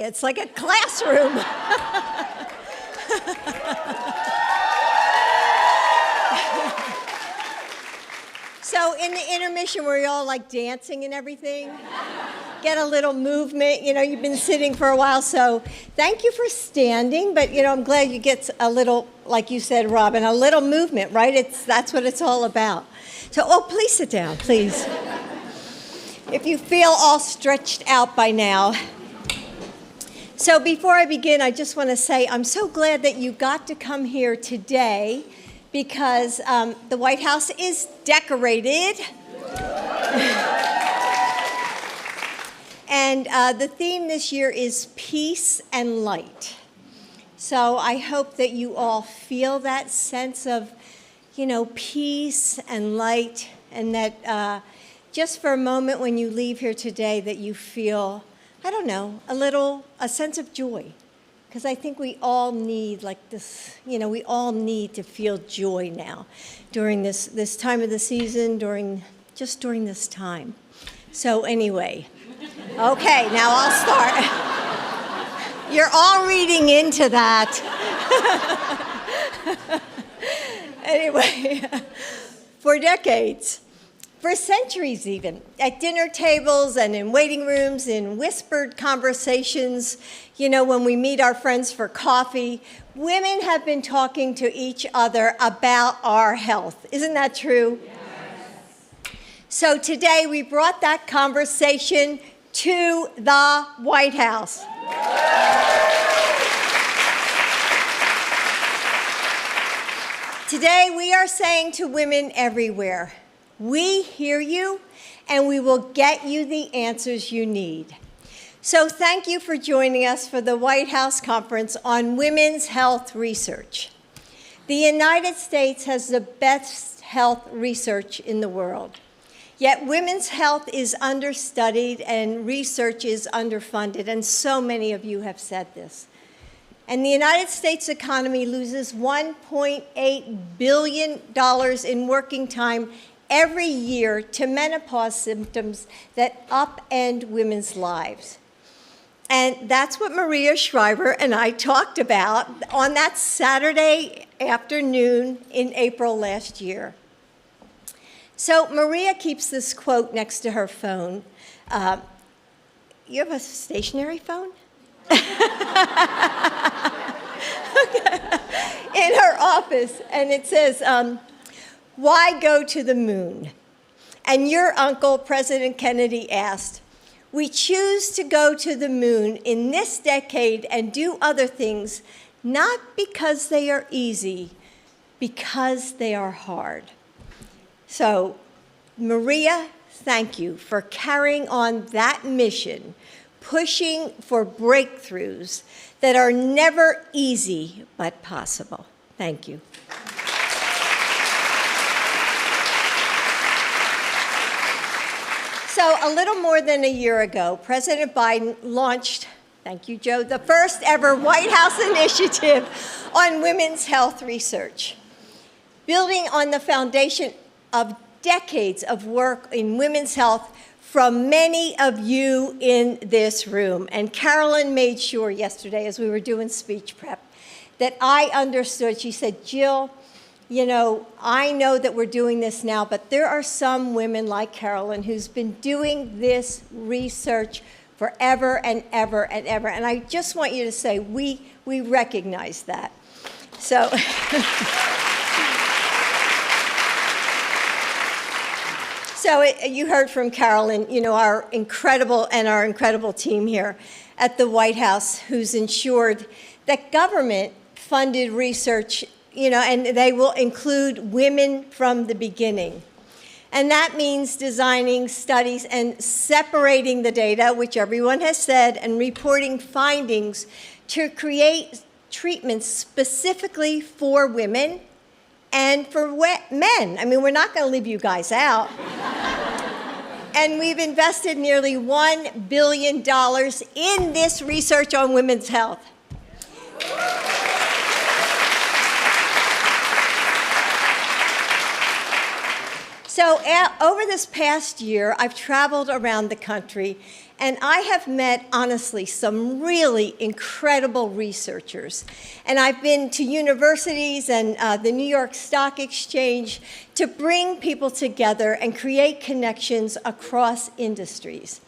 It's like a classroom. So in the intermission, were you all like dancing and everything? Get a little movement. You've been sitting for a while, so thank you for standing. But, I'm glad you get a little, like you said, Robin, a little movement, right? That's what it's all about. So, please sit down, please. If you feel all stretched out by now. So before I begin, I just want to say I'm so glad that you got to come here today because the White House is decorated. And the theme this year is peace and light. So I hope that you all feel that sense of, peace and light, and that just for a moment when you leave here today that you feel, a sense of joy. Because I think we all need we all need to feel joy now during this time of the season, during this time. So anyway, okay, now I'll start. You're all reading into that. Anyway, for decades, for centuries even, at dinner tables and in waiting rooms, in whispered conversations, when we meet our friends for coffee, women have been talking to each other about our health. Isn't that true? Yes. So today we brought that conversation to the White House. Today we are saying to women everywhere, we hear you, and we will get you the answers you need. So thank you for joining us for the White House Conference on Women's Health Research. The United States has the best health research in the world. Yet women's health is understudied and research is underfunded, and so many of you have said this. And the United States economy loses $1.8 billion in working time every year to menopause symptoms that upend women's lives. And that's what Maria Shriver and I talked about on that Saturday afternoon in April last year. So Maria keeps this quote next to her phone. You have a stationary phone? In her office, and it says, why go to the moon? And your uncle, President Kennedy, asked, we choose to go to the moon in this decade and do other things, not because they are easy, because they are hard. So, Maria, thank you for carrying on that mission, pushing for breakthroughs that are never easy but possible. Thank you. So a little more than a year ago, President Biden launched, thank you, Joe, the first ever White House initiative on women's health research. Building on the foundation of decades of work in women's health from many of you in this room. And Carolyn made sure yesterday, as we were doing speech prep, that I understood. She said, Jill, I know that we're doing this now, but there are some women like Carolyn who's been doing this research forever and ever and ever. And I just want you to say, we recognize that. So, you heard from Carolyn, our incredible team here at the White House who's ensured that government-funded research and they will include women from the beginning. And that means designing studies and separating the data, which everyone has said, and reporting findings to create treatments specifically for women and for men. I mean, we're not going to leave you guys out. And we've invested nearly $1 billion in this research on women's health. So over this past year, I've traveled around the country And I have met, honestly, some really incredible researchers. And I've been to universities and the New York Stock Exchange to bring people together and create connections across industries.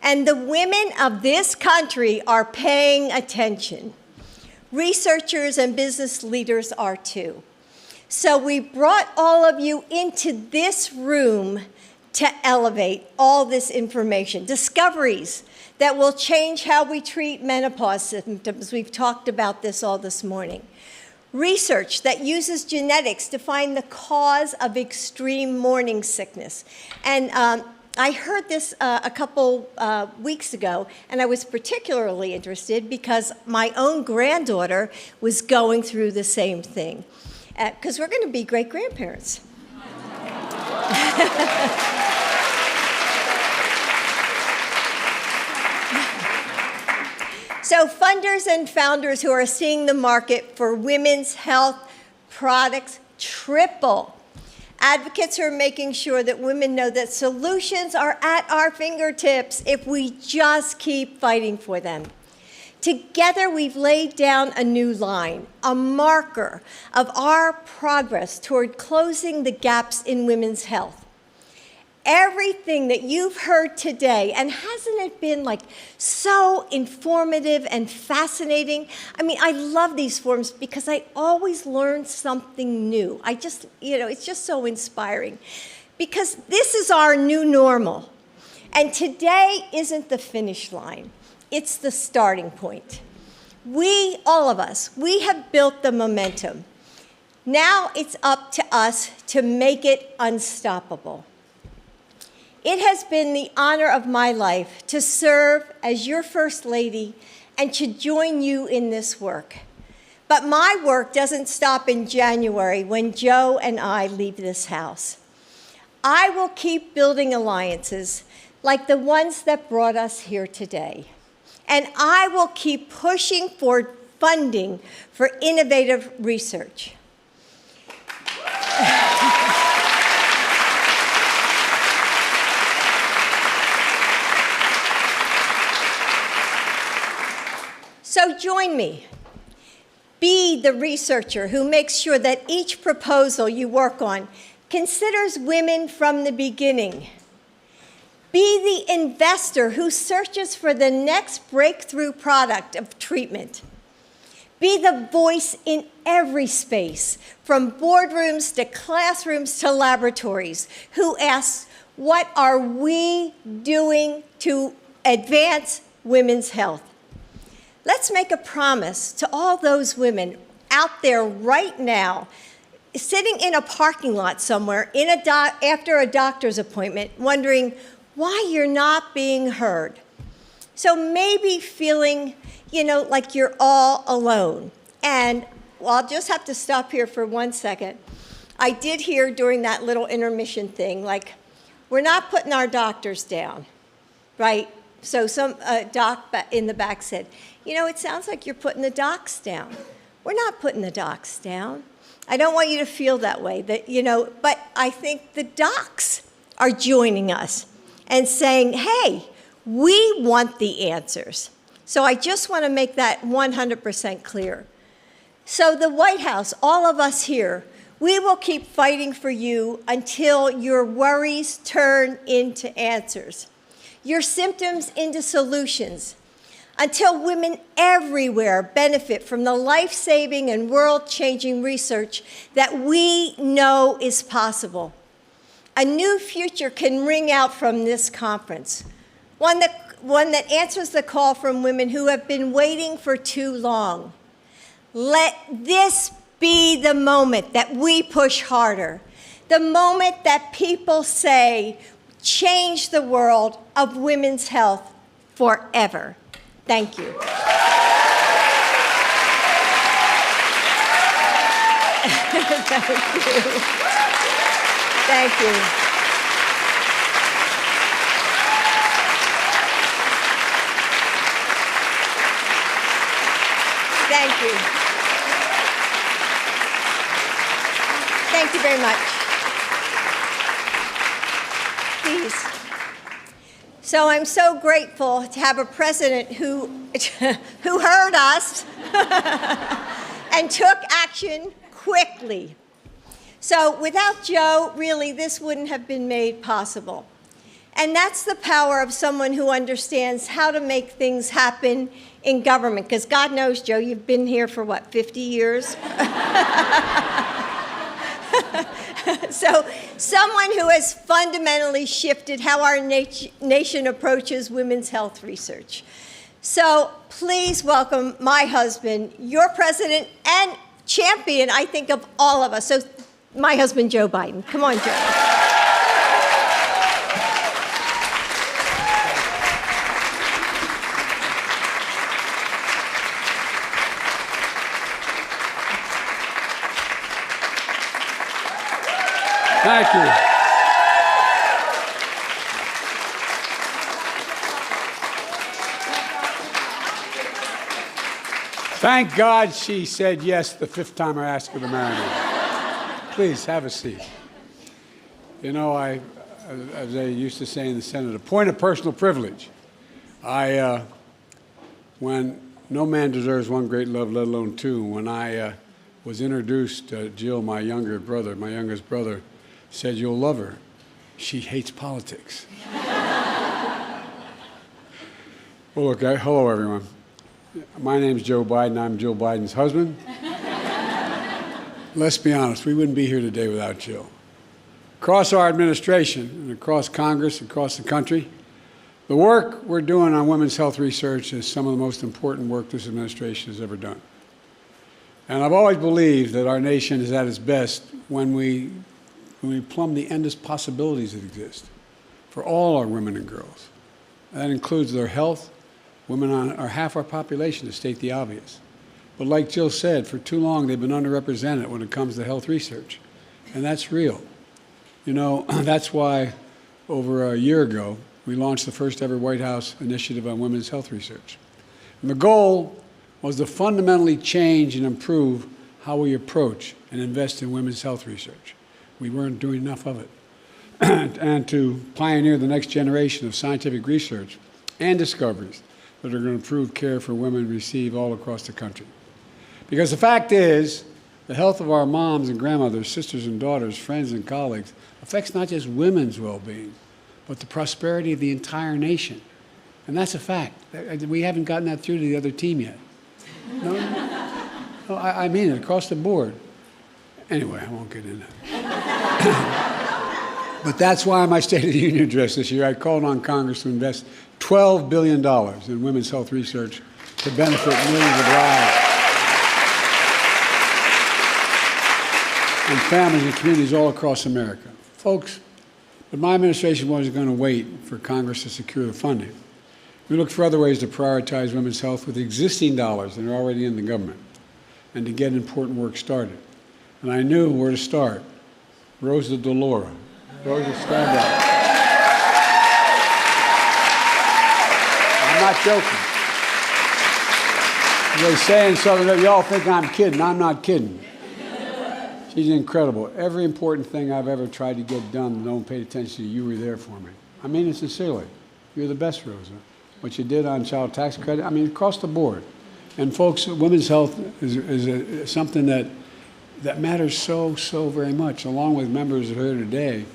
And the women of this country are paying attention. Researchers and business leaders are too. So we brought all of you into this room to elevate all this information, discoveries that will change how we treat menopause symptoms. We've talked about this all this morning. Research that uses genetics to find the cause of extreme morning sickness. And I heard this a couple weeks ago, and I was particularly interested because my own granddaughter was going through the same thing. Because we're going to be great-grandparents. So funders and founders who are seeing the market for women's health products triple. Advocates who are making sure that women know that solutions are at our fingertips if we just keep fighting for them. Together, we've laid down a new line, a marker of our progress toward closing the gaps in women's health. Everything that you've heard today, and hasn't it been like so informative and fascinating? I mean, I love these forums because I always learn something new. It's just so inspiring because this is our new normal. And today isn't the finish line. It's the starting point. We, all of us, we have built the momentum. Now it's up to us to make it unstoppable. It has been the honor of my life to serve as your First Lady and to join you in this work. But my work doesn't stop in January when Joe and I leave this house. I will keep building alliances like the ones that brought us here today. And I will keep pushing for funding for innovative research. So join me. Be the researcher who makes sure that each proposal you work on considers women from the beginning. Be the investor who searches for the next breakthrough product of treatment. Be the voice in every space, from boardrooms to classrooms to laboratories, who asks, what are we doing to advance women's health? Let's make a promise to all those women out there right now, sitting in a parking lot somewhere after a doctor's appointment, wondering why you're not being heard. So maybe feeling, like you're all alone. And I'll just have to stop here for 1 second. I did hear during that little intermission thing, like, we're not putting our doctors down, right? So some doc in the back said, it sounds like you're putting the docs down. We're not putting the docs down. I don't want you to feel that way, but I think the docs are joining us and saying, hey, we want the answers. So I just want to make that 100% clear. So the White House, all of us here, we will keep fighting for you until your worries turn into answers, your symptoms into solutions, until women everywhere benefit from the life-saving and world-changing research that we know is possible. A new future can ring out from this conference, one that answers the call from women who have been waiting for too long. Let this be the moment that we push harder, the moment that people say, change the world of women's health forever. Thank you. Thank you. Thank you. Thank you. Thank you very much. Please. So I'm so grateful to have a president who heard us and took action quickly. So without Joe, really, this wouldn't have been made possible. And that's the power of someone who understands how to make things happen in government. Because God knows, Joe, you've been here for, what, 50 years? So someone who has fundamentally shifted how our nation approaches women's health research. So please welcome my husband, your president and champion, I think, of all of us. So my husband, Joe Biden. Come on, Joe. Thank you. Thank God she said yes the fifth time I asked her to marry me. Please, have a seat. You know, as they used to say in the Senate, a point of personal privilege. When no man deserves one great love, let alone two, when I was introduced to Jill, my youngest brother, said, "You'll love her. She hates politics." Well, look, hello, everyone. My name's Joe Biden. I'm Jill Biden's husband. Let's be honest, we wouldn't be here today without Jill. Across our administration and across Congress, across the country, the work we're doing on women's health research is some of the most important work this administration has ever done. And I've always believed that our nation is at its best when we plumb the endless possibilities that exist for all our women and girls. That includes their health. Women are half our population, to state the obvious. But like Jill said, for too long they've been underrepresented when it comes to health research. And that's real. You know, that's why over a year ago, we launched the first ever White House initiative on women's health research. And the goal was to fundamentally change and improve how we approach and invest in women's health research. We weren't doing enough of it. And to pioneer the next generation of scientific research and discoveries that are going to improve care for women receive all across the country. Because the fact is, the health of our moms and grandmothers, sisters and daughters, friends and colleagues affects not just women's well-being, but the prosperity of the entire nation. And that's a fact. We haven't gotten that through to the other team yet. No, I mean it, across the board. Anyway, I won't get into it. But that's why in my State of the Union address this year, I called on Congress to invest $12 billion in women's health research to benefit millions of lives and families and communities all across America. Folks, but my administration wasn't going to wait for Congress to secure the funding. We looked for other ways to prioritize women's health with existing dollars that are already in the government and to get important work started. And I knew where to start. Rosa DeLauro. Rosa, stand up. I'm not joking. They say in Southern, y'all think I'm kidding. I'm not kidding. She's incredible. Every important thing I've ever tried to get done, no one paid attention to, you were there for me. I mean it sincerely. You're the best, Rosa. What you did on child tax credit, I mean, across the board. And folks, women's health is something that matters so very much. Along with members of her today,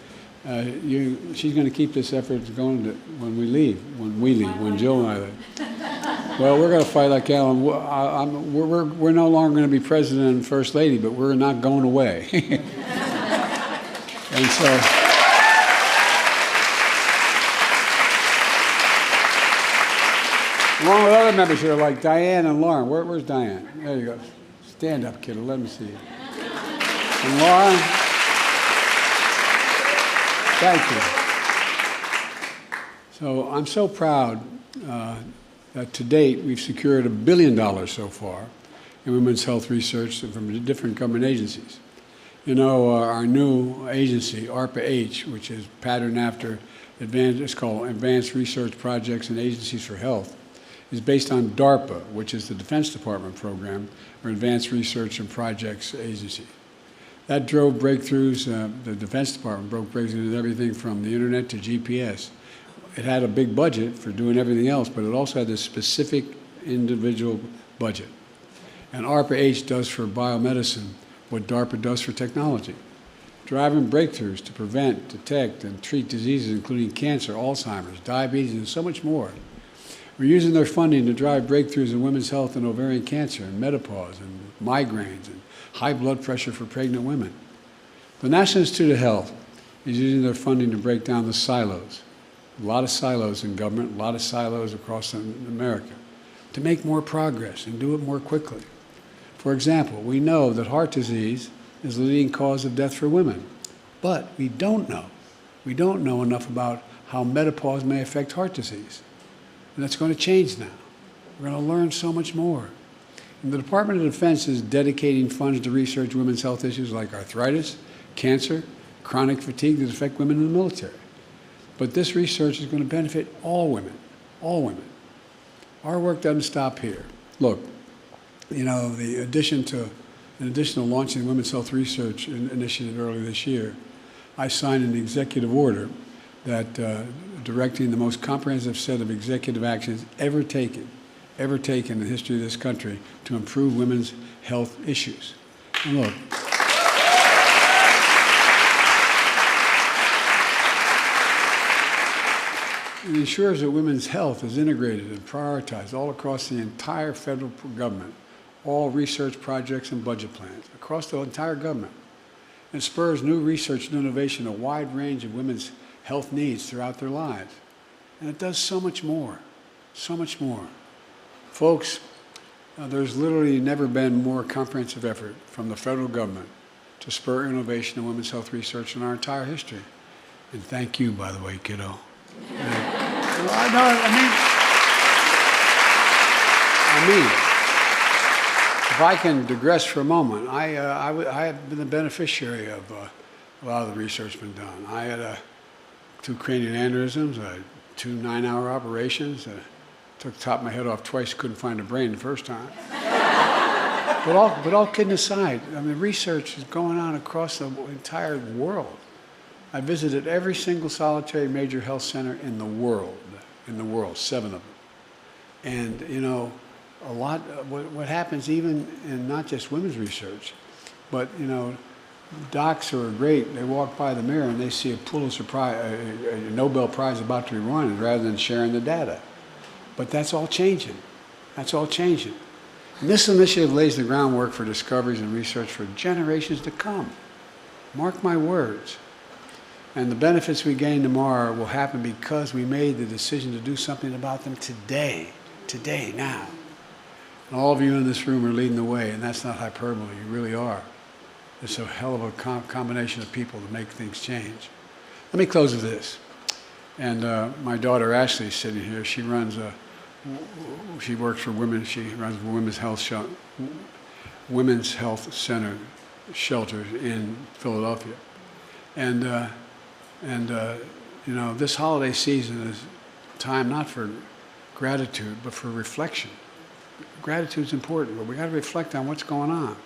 she's going to keep this effort going when Jill and I leave. Well, we're going to fight like hell. And we're no longer going to be president and first lady, but we're not going away. And so, along with other members here like Diane and Lauren. Where's Diane? There you go. Stand up, kiddo. Let me see you. And Lauren, thank you. So I'm so proud that to date we've secured $1 billion so far in women's health research from different government agencies. You know, our new agency, ARPA-H, which is patterned after it's called Advanced Research Projects and Agencies for Health, is based on DARPA, which is the Defense Department program, or Advanced Research and Projects Agency. That drove breakthroughs. The Defense Department broke breakthroughs in everything from the internet to GPS. it had a big budget for doing everything else, but it also had this specific individual budget. And ARPA-H does for biomedicine what DARPA does for technology, driving breakthroughs to prevent, detect, and treat diseases including cancer, Alzheimer's, diabetes, and so much more. We're using their funding to drive breakthroughs in women's health and ovarian cancer and menopause and migraines and high blood pressure for pregnant women. The National Institute of Health is using their funding to break down the silos. A lot of silos in government, a lot of silos across America, to make more progress and do it more quickly. For example, we know that heart disease is the leading cause of death for women, but we don't know enough about how menopause may affect heart disease. And that's going to change now. We're going to learn so much more. And the Department of Defense is dedicating funds to research women's health issues like arthritis, cancer, chronic fatigue that affect women in the military. But this research is going to benefit all women, all women. Our work doesn't stop here. Look, you know, in addition to launching the Women's Health Research Initiative earlier this year, I signed an executive order that directing the most comprehensive set of executive actions ever taken in the history of this country to improve women's health issues. And look, it ensures that women's health is integrated and prioritized all across the entire federal government, all research projects and budget plans, across the entire government. It spurs new research and innovation, a wide range of women's health needs throughout their lives. And it does so much more, so much more. Folks, there's literally never been more comprehensive effort from the federal government to spur innovation in women's health research in our entire history. And thank you, by the way, kiddo. I mean, if I can digress for a moment, I have been the beneficiary of a lot of the research been done. I had 2 cranial aneurysms, 2 9-hour operations. Took the top of my head off twice, couldn't find a brain the first time. But all kidding aside, I mean, research is going on across the entire world. I visited every single solitary major health center in the world, 7 of them. And, you know, a lot, what happens even in not just women's research, but, you know, docs who are great, they walk by the mirror and they see a Pulitzer Prize, a Nobel Prize about to be won rather than sharing the data. But that's all changing. That's all changing. And this initiative lays the groundwork for discoveries and research for generations to come. Mark my words. And the benefits we gain tomorrow will happen because we made the decision to do something about them today, now. And all of you in this room are leading the way, and that's not hyperbole, you really are. It's a hell of a combination of people to make things change. Let me close with this. And my daughter Ashley is sitting here. She works for women. She runs a women's health center shelters in Philadelphia. And you know, this holiday season is time not for gratitude, but for reflection. Gratitude's important, but we got to reflect on what's going on.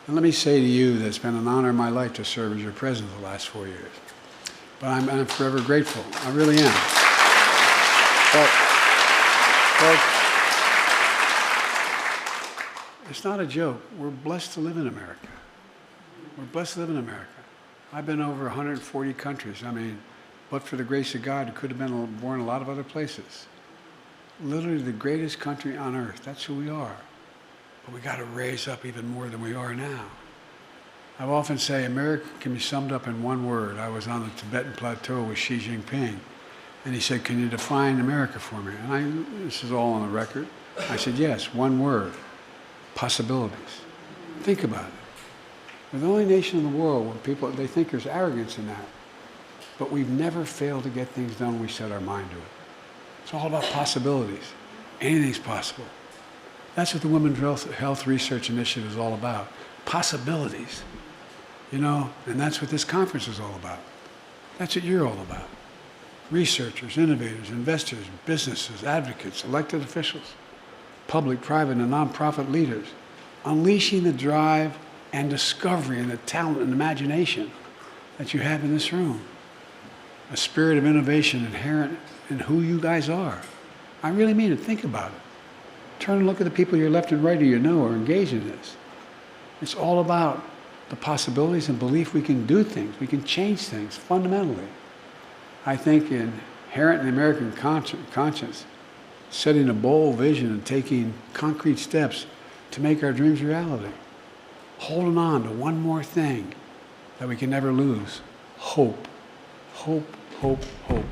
And let me say to you that it's been an honor in my life to serve as your president the last 4 years. But I'm forever grateful. I really am. But it's not a joke. We're blessed to live in America. We're blessed to live in America. I've been over 140 countries. I mean, but for the grace of God, it could have been born in a lot of other places. Literally the greatest country on earth. That's who we are. But we got to raise up even more than we are now. I often say America can be summed up in one word. I was on the Tibetan plateau with Xi Jinping, and he said, "Can you define America for me?" And this is all on the record. I said, "Yes, one word, possibilities." Think about it. We're the only nation in the world where people, they think there's arrogance in that. But we've never failed to get things done when we set our mind to it. It's all about possibilities. Anything's possible. That's what the Women's Health Research Initiative is all about. Possibilities. You know, and that's what this conference is all about. That's what you're all about. Researchers, innovators, investors, businesses, advocates, elected officials, public, private, and nonprofit leaders, unleashing the drive and discovery and the talent and imagination that you have in this room. a spirit of innovation inherent in who you guys are. I really mean it. Think about it. Turn and look at the people to your left and right who you know are engaged in this. It's all about the possibilities and belief we can do things, we can change things fundamentally. I think inherent in the American conscience, setting a bold vision and taking concrete steps to make our dreams reality. Holding on to one more thing that we can never lose: hope. Hope, hope, hope.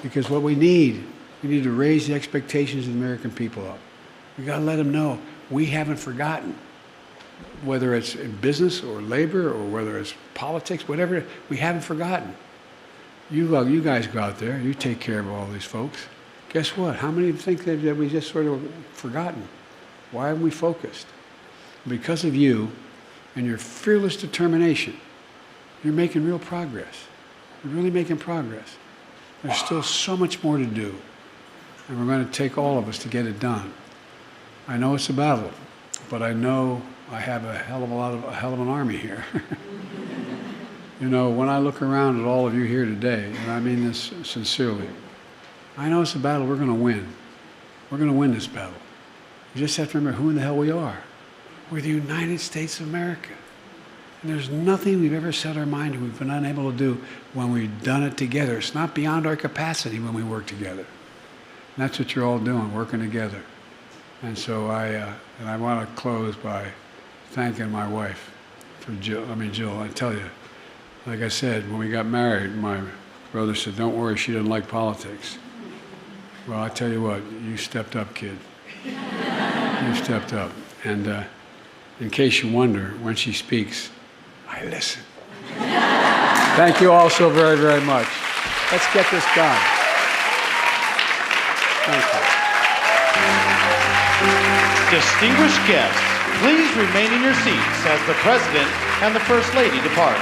Because what we need to raise the expectations of the American people up. We got to let them know we haven't forgotten. Whether it's in business or labor or whether it's politics, whatever, we haven't forgotten. You guys go out there, you take care of all these folks. Guess what? How many think that we just sort of forgotten? Why haven't we focused? Because of you and your fearless determination, you're making real progress. You're really making progress. There's still so much more to do, and we're going to take all of us to get it done. I know it's a battle, but I know I have a hell of an army here. You know, when I look around at all of you here today, and I mean this sincerely, I know it's a battle we're going to win. We're going to win this battle. You just have to remember who in the hell we are. We're the United States of America. And there's nothing we've ever set our mind to we've been unable to do when we've done it together. It's not beyond our capacity when we work together. And that's what you're all doing, working together. And so I want to close by thanking my wife for Jill. I tell you, like I said, when we got married, my brother said, "Don't worry, she didn't like politics." Well, I tell you what, you stepped up, kid. You stepped up. And in case you wonder, when she speaks, I listen. Thank you all so very, very much. Let's get this done. Thank you. Distinguished guests, please remain in your seats as the President and the First Lady depart.